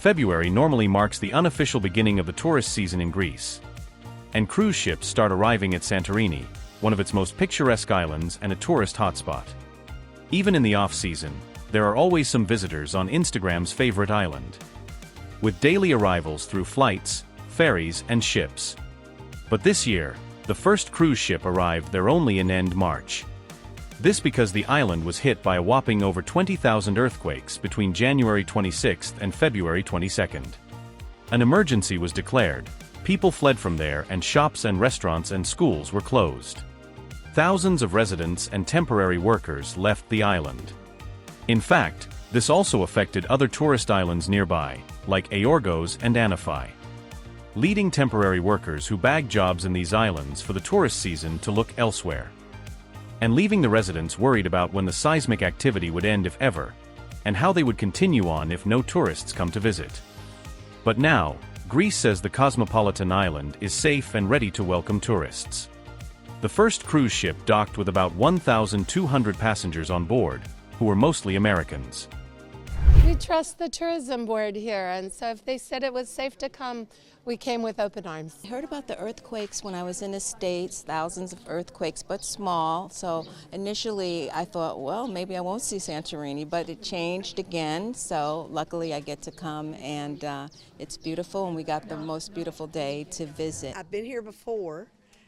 February normally marks the unofficial beginning of the tourist season in Greece. And cruise ships start arriving at Santorini, one of its most picturesque islands and a tourist hotspot. Even in the off-season, there are always some visitors on Instagram's favorite island, with daily arrivals through flights, ferries, and ships. But this year, the first cruise ship arrived there only in end March. This because the island was hit by a whopping over 20,000 earthquakes between January 26 and February 22. An emergency was declared, people fled from there, and shops and restaurants and schools were closed. Thousands of residents and temporary workers left the island. In fact, this also affected other tourist islands nearby, like Aorgos and Anaphi, leading temporary workers who bagged jobs in these islands for the tourist season to look elsewhere, and leaving the residents worried about when the seismic activity would end if ever, and how they would continue on if no tourists come to visit. But now, Greece says the cosmopolitan island is safe and ready to welcome tourists. The first cruise ship docked with about 1,200 passengers on board, who were mostly Americans. We trust the tourism board here, and so if they said it was safe to come, we came with open arms. I heard about the earthquakes when I was in the States, thousands of earthquakes, but small. So initially I thought, well, maybe I won't see Santorini, but it changed again. So luckily I get to come, and it's beautiful, and we got the most beautiful day to visit. I've been here before,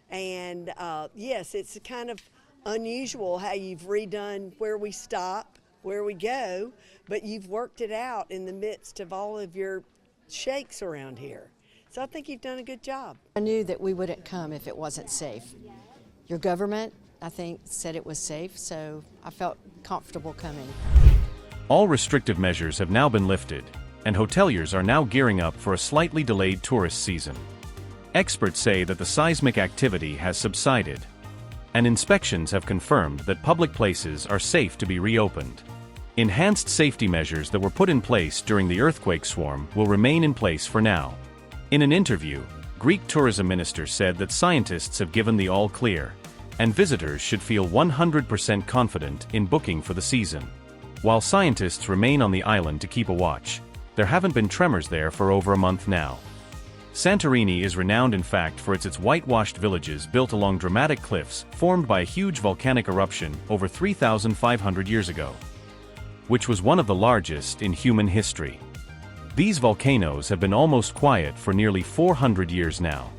and yes, it's kind of unusual how you've redone where we stop, where we go, but you've worked it out in the midst of all of your shakes around here. So I think you've done a good job. I knew that we wouldn't come if it wasn't safe. Your government, I think, said it was safe, so I felt comfortable coming. All restrictive measures have now been lifted, and hoteliers are now gearing up for a slightly delayed tourist season. Experts say that the seismic activity has subsided, and inspections have confirmed that public places are safe to be reopened. Enhanced safety measures that were put in place during the earthquake swarm will remain in place for now. In an interview, Greek tourism minister said that scientists have given the all-clear, and visitors should feel 100% confident in booking for the season. While scientists remain on the island to keep a watch, there haven't been tremors there for over a month now. Santorini is renowned in fact for its whitewashed villages built along dramatic cliffs formed by a huge volcanic eruption over 3,500 years ago, which was one of the largest in human history. These volcanoes have been almost quiet for nearly 400 years now.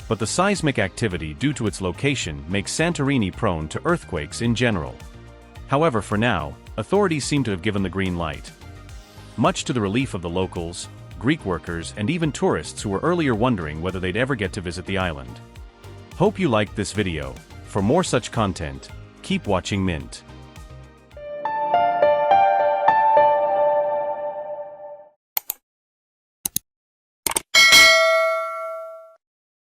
But the seismic activity due to its location makes Santorini prone to earthquakes in general. However, for now, authorities seem to have given the green light, much to the relief of the locals, Greek workers, and even tourists who were earlier wondering whether they'd ever get to visit the island. Hope you liked this video. For more such content, keep watching Mint.